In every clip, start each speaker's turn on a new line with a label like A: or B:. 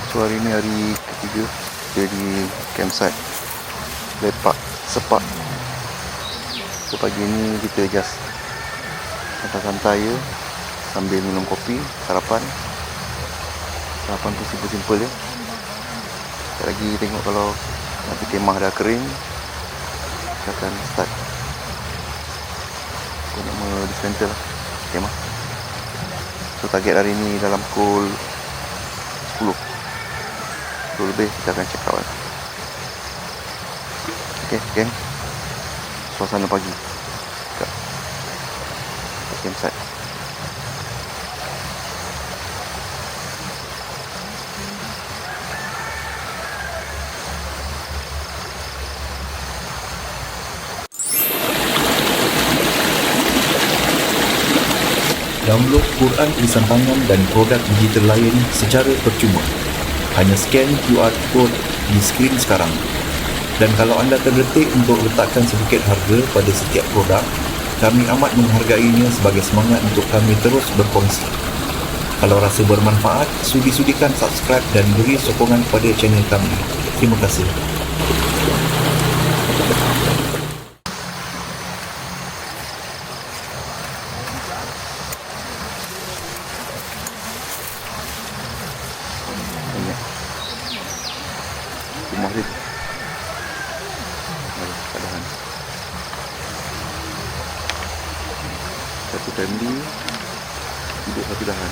A: So hari ni hari ketiga kita di campsite lepak sepak. So pagi ni kita just santai-santai je sambil minum kopi, sarapan tu simple-simple je. Sekejap lagi tengok kalau nanti kemah dah kering, kita akan start. Aku nama dismantle lah kemah. So target hari ni dalam pukul 10 lebih kita akan check out. Okay geng, suasana pagi kat campsite.
B: Download Quran tulisan tangan dan produk digital lain secara percuma. Hanya scan QR code di skrin sekarang. Dan kalau anda terdetik untuk letakkan sedikit harga pada setiap produk, kami amat menghargainya sebagai semangat untuk kami terus berkongsi. Kalau rasa bermanfaat, sudi-sudikan subscribe dan beri sokongan kepada channel kami. Terima kasih.
A: Rumah dia keadaan satu family hidup satu dahan.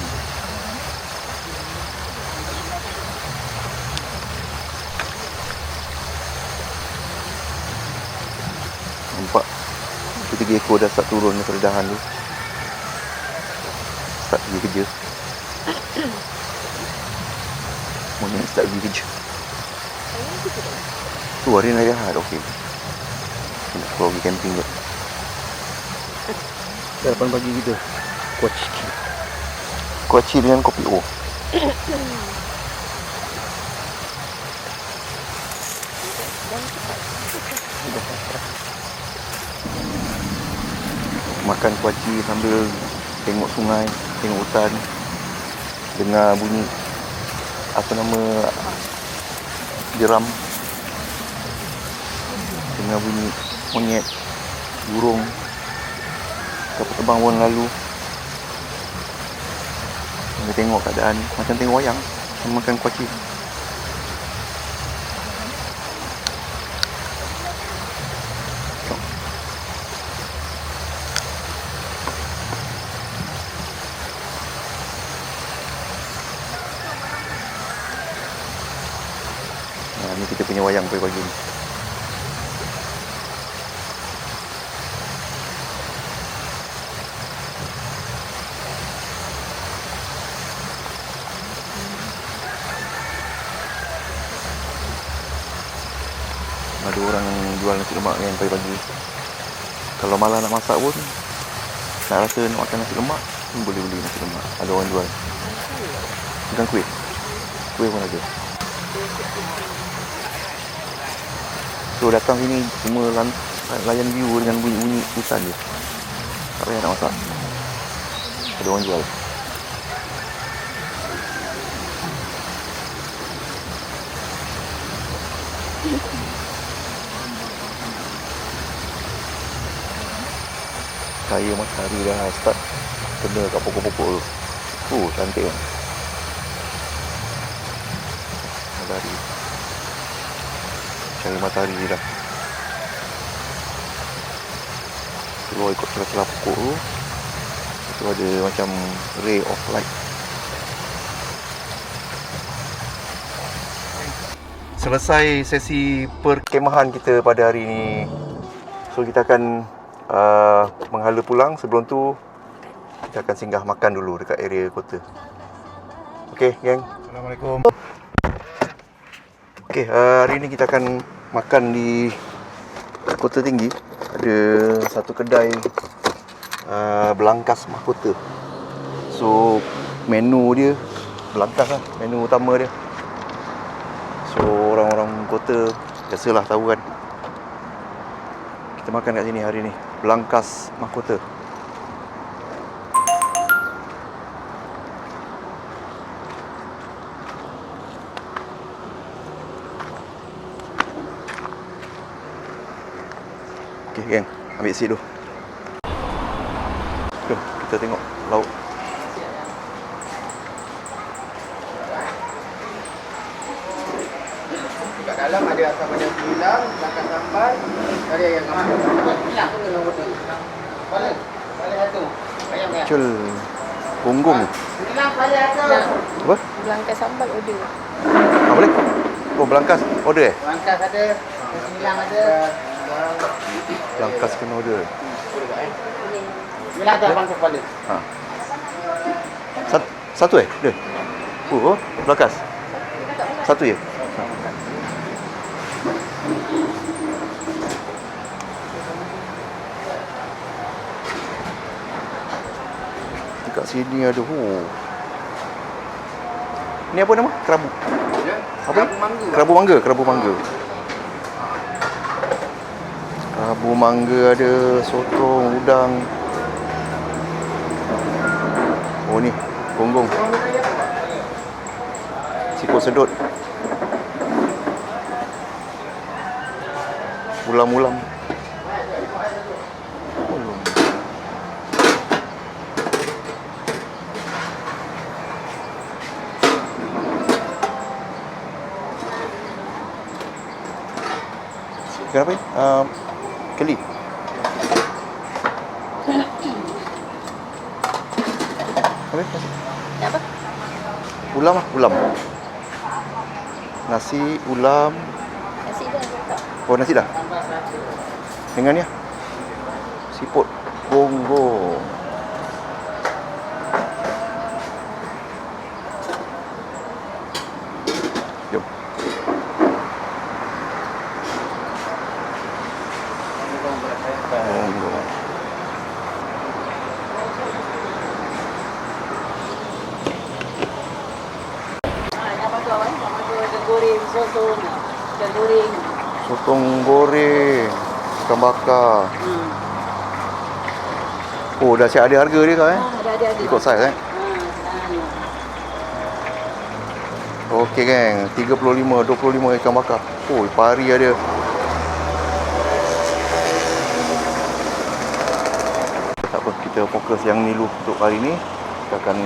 A: Nampak itu 3 ekor dah start turun daripada dahan tu, start pergi kerja. Monyet start pergi kerja. Tu hari ni hari Ahad, okey. Nak keluar pergi camping kot. Sarapan pagi kita kuaci dengan kopi O. Makan kuaci sambil tengok sungai, tengok hutan, dengar bunyi apa nama jeram, dengar bunyi monyet, burung terbang pun lalu. Kita tengok keadaan macam tengok wayang, makan kuaci. Nah, ni kita punya wayang pagi ni. Ada orang jual nasi lemak kan pagi-pagi. Kalau malam nak masak pun, nak rasa nak makan nasi lemak pun boleh beli nasi lemak. Ada orang jual. Bukan kuih. Kuih pun ada. So datang sini cuma layan view dengan bunyi-bunyi hutan je. Tak payah nak masak. Ada orang jual. Cahaya matahari dah start kena kat pokok-pokok tu. Cantik kan. Matahari. Cahaya matahari dah keluar ikut celah-celah pokok tu. Itu ada macam ray of light. Selesai sesi perkemahan kita pada hari ini. So kita akan menghala pulang. Sebelum tu kita akan singgah makan dulu dekat area kota. Okey geng. Assalamualaikum. Okey, hari ni kita akan makan di Kota Tinggi. Ada satu kedai Belangkas Mahkota. So menu dia Belangkas lah, menu utama dia. So orang-orang kota biasalah tahu kan. Kita makan kat sini hari ni, Belangkas Mahkota. Okey geng, ambil seat dulu. Jom kita tengok laut.
C: Kat dalam ada asam pedas hilang, makan sambal, ada yang hilang tu dengan wortel. Kepala satu. Ayam ya.
A: Cul gonggong.
C: Hilang kepala satu.
A: Apa?
D: Belangkas sambal order.
A: Apa boleh? Oh, belangkas order eh?
C: Langkas ada, hilang ada.
A: Belangkas kena order.
C: Hilang tu abang kepala.
A: Ha. Satu eh? Dia? Oh, belangkas. Satu je? Dekat sini ada. Ni apa nama? Kerabu. Apa?
C: Kerabu mangga.
A: Kerabu mangga, kerabu mangga. Kerabu mangga ada, sotong, udang. Oh ni, gonggong. Siput sedut. Ulam-ulam. Kenapa ni? Keli. Apa? Nasi.
D: Apa?
A: Ulam lah, ulam. Nasi, ulam.
D: Nasi dah letak.
A: Oh, nasi dah? Dengan ni lah. Siput gonggong. Jom. Gonggong.
D: Apa tu awak? Apa tu ikan goreng, soto, ikan goreng.
A: Sotong goreng. Ikan bakar. Oh, dah siap ada harga dia kau eh?
D: Ada.
A: Ikut saiz eh? Okey geng, 35, 25 ikan bakar. Oh, pari ada. Tak apa, kita fokus yang ni dulu untuk hari ni. Kita akan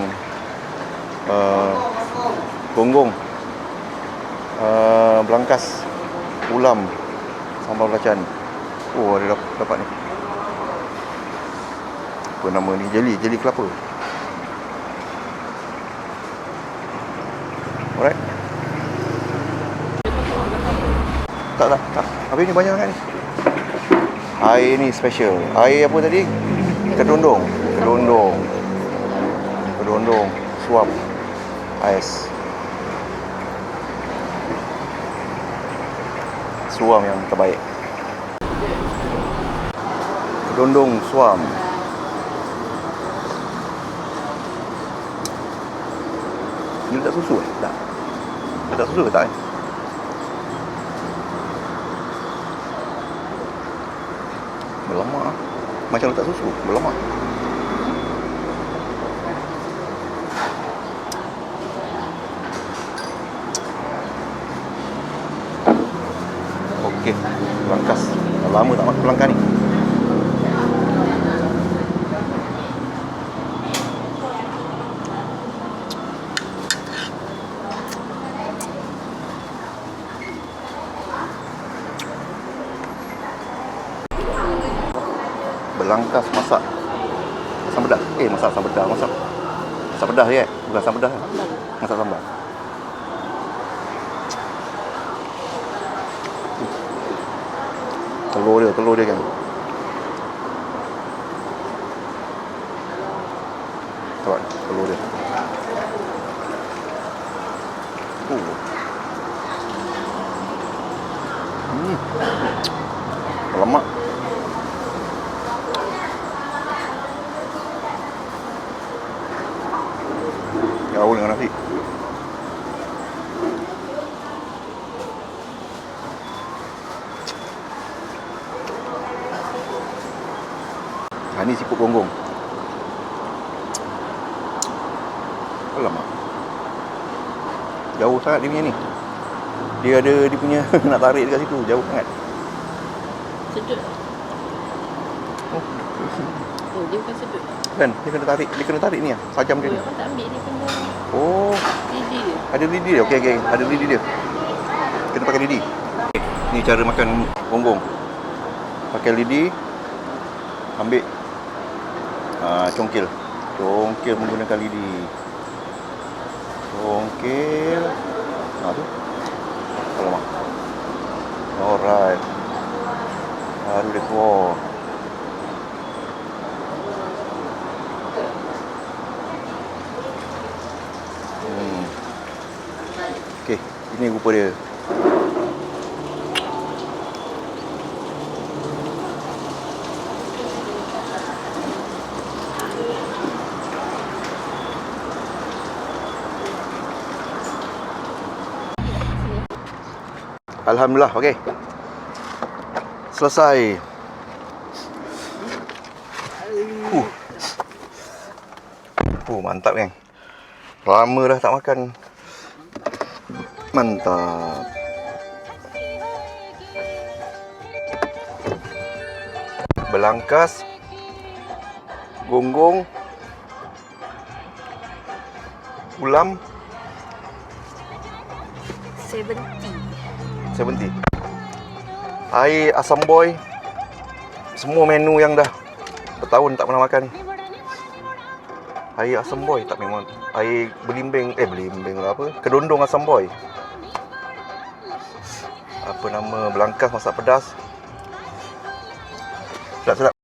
A: gonggong, belangkas, ulam, sambal belacan. Oh, ada dapat ni. Apa nama ni? Jeli kelapa. Alright. Tak. Habis ni banyak sangat ni. Air ni special. Air apa tadi? Kedondong. Suam. Ais. Suam yang terbaik. Kedondong, suam. Ni letak susu eh? Tak. Letak susu ke tak eh? Berlemak lah. Macam letak susu, berlemak. Okey, belangkas. Dah lama tak makan belangkas ni. Belangkas masak asam pedas. Masak asam pedas. Asam pedas je bukan asam pedas. Masak sambal. Telur dia kan. Tengok telur dia. Lemak. Gaul dengan nasi. Ni siput gonggong. Alamak. Jauh sangat dia punya ni. Dia ada dia punya nak tarik dekat situ, jauh sangat.
D: Sedut. Oh, dia bukan sedut.
A: Kan? Dia kena tarik ni lah. Sajam dia ni.
D: Abang tak ambil dia kena
A: Oh,
D: lidi dia.
A: ada lidi dia. Okey. Ada lidi dia. Kena pakai lidi. Ni cara makan gonggong. Pakai lidi. Ambil congkil. Congkil menggunakan lidi. Congkil. Tu. Alamak. Alright. Baru dia keluar. Okey, ini rupa dia. Alhamdulillah, okey. Selesai. Mantap kan. Lama dah tak makan. Mantap. Belangkas, gonggong, ulam 70. Air asam boy. Semua menu yang dah bertahun tak pernah makan. Air asam boy tak memang. Air belimbing lah apa? Kedondong asam boy. Apa nama? Belangkas masak pedas. Sedap-sedap.